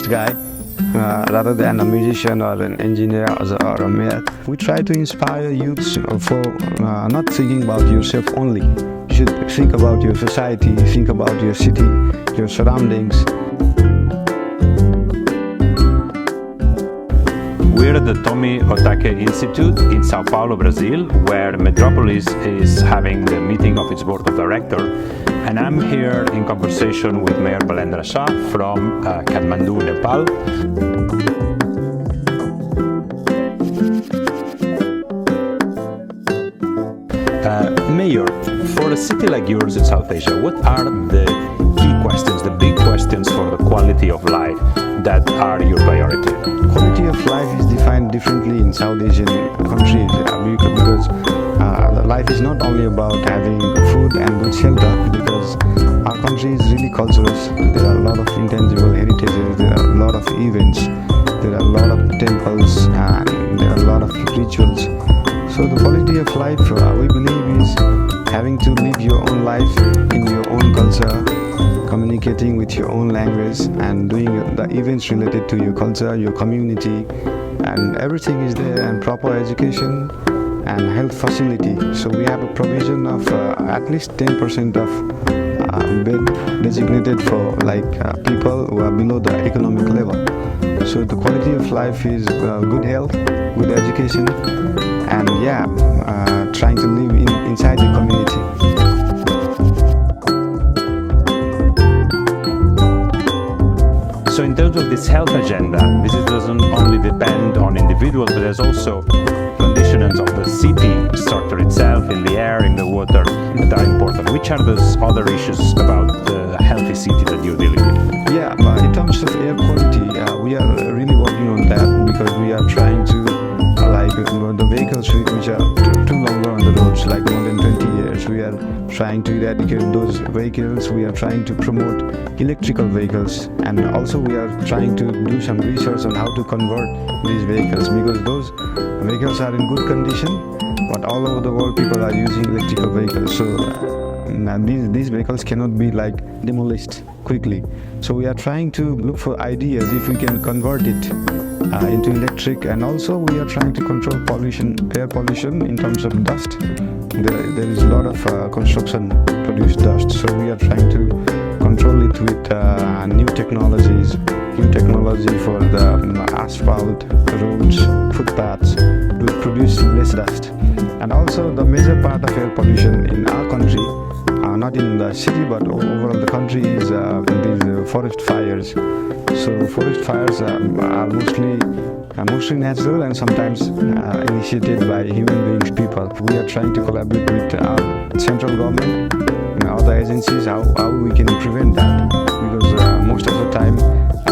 guy rather than a musician or an engineer or a mayor. We try to inspire youths for not thinking about yourself only. You should think about your society, think about your city, your surroundings. We're at the Tomi Otake Institute in Sao Paulo, Brazil, where Metropolis is having the meeting of its board of directors. And I'm here in conversation with Mayor Balendra Shah from Kathmandu, Nepal. Mayor, for a city like yours in South Asia, what are the key questions, the big questions for the quality of life that are your priority? Quality of life is defined differently in South Asian countries because life is not only about having food and good shelter, because our country is really culturous. There are a lot of intangible heritages, there are a lot of events, there are a lot of temples, and there are a lot of rituals. So the quality of life, we believe, is having to live your own life in your own culture, communicating with your own language, and doing the events related to your culture, your community, and everything is there, and proper education and health facility. So we have a provision of at least 10% of bed designated for people who are below the economic level. So the quality of life is good health, good education, and trying to live inside the community. So in terms of this health agenda, this doesn't only depend on individuals, but there's also conditions of the city structure itself, in the air, in the water, that are important. Which are those other issues about the healthy city that you're dealing with? Yeah, but in terms of air quality, we are really working on that, because we are trying to, the vehicles which are too longer on the roads, like more than 20 years, we are trying to eradicate those vehicles. We are trying to promote electrical vehicles, and also we are trying to do some research on how to convert these vehicles, because those vehicles are in good condition, but all over the world people are using electrical vehicles. So these vehicles cannot be demolished quickly. So we are trying to look for ideas if we can convert it into electric, and also we are trying to control pollution, air pollution in terms of dust. There is a lot of construction produced dust, so we are trying to control it with new technology for the asphalt, roads, footpaths to produce less dust. And also the major part of air pollution in our country, not in the city but overall the country, is these forest fires. So forest fires are mostly natural and sometimes initiated by human beings, people. We are trying to collaborate with our central government and other agencies how we can prevent that, because most of the time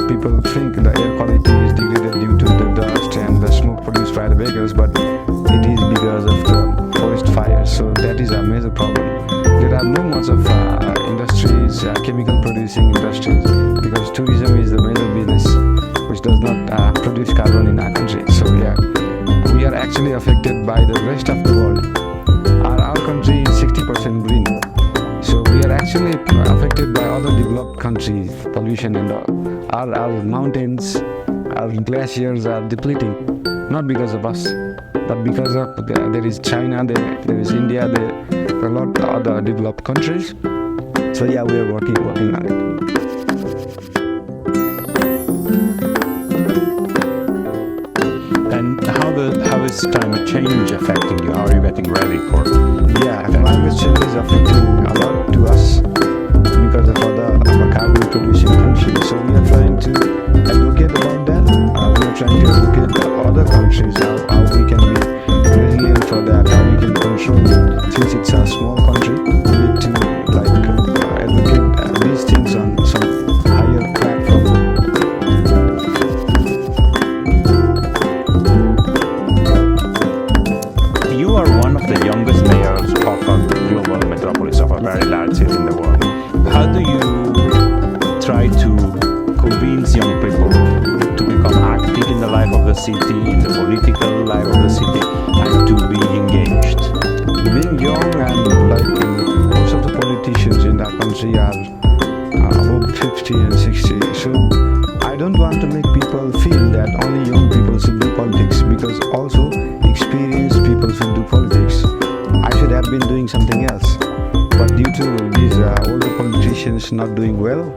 people think the air quality is degraded due to the dust and the smoke produced by the vehicles, but it is because of the forest fires. So that is a major problem. There are no much of industries, chemical producing industries, because tourism is the major business which does not produce carbon in our country. So we are actually affected by the rest of the world. Our country is 60% green. So we are actually affected by other developed countries, pollution and all. Our mountains, our glaciers are depleting, not because of us, but because of there is China, there is India, there are a lot of other developed countries. So we are working on it. And how is climate change affecting you? How are you getting ready for it? Yeah, climate change is affecting a lot to us because of other carbon producing countries. So we are trying to advocate about that. We are trying to advocate other countries how we can be resilient for that, how we can control it. Since it's a small country, we need to advocate these things on some higher platform. You are one of the youngest mayors of a global metropolis, of a very large city in the world. How do you try to convince young people to become active in the life of the city, in the political life of the city, and to be engaged? Being young and most of the politicians in our country are above 50 and 60. So I don't want to make people feel that only young people should do politics, because also experienced people should do politics. I should have been doing something else, but due to these older politicians not doing well,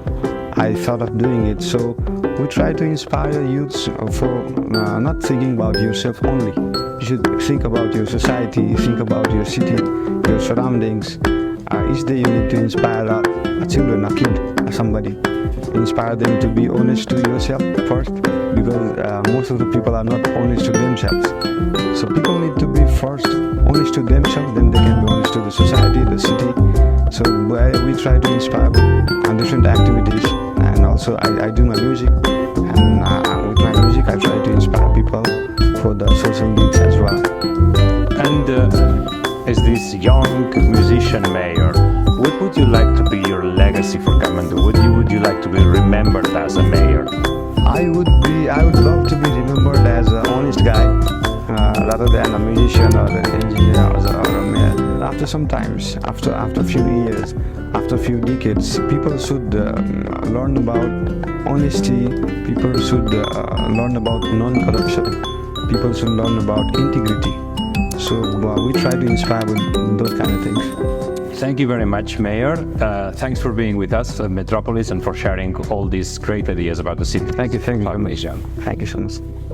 I thought of doing it. So we try to inspire youths for not thinking about yourself only. You should think about your society, think about your city, your surroundings. Each day you need to inspire children, a kid, somebody. Inspire them to be honest to yourself first, because most of the people are not honest to themselves. So people need to be first honest to themselves, then they can be honest to the society, the city. So we try to inspire with different activities, and also I do my music, and with my music I try to inspire people for the social needs as well. And as this young musician mayor, what would you like to be your legacy for Kathmandu? Would you like to be remembered as a mayor? I would love to be remembered as an honest guy, rather than a musician or an engineer or a mayor. After some times, after a few years, after a few decades, people should learn about honesty. People should learn about non-corruption. People should learn about integrity. So we try to inspire with those kind of things. Thank you very much, Mayor. Thanks for being with us at Metropolis and for sharing all these great ideas about the city. Thank you very much. Malaysia. Thank you so much.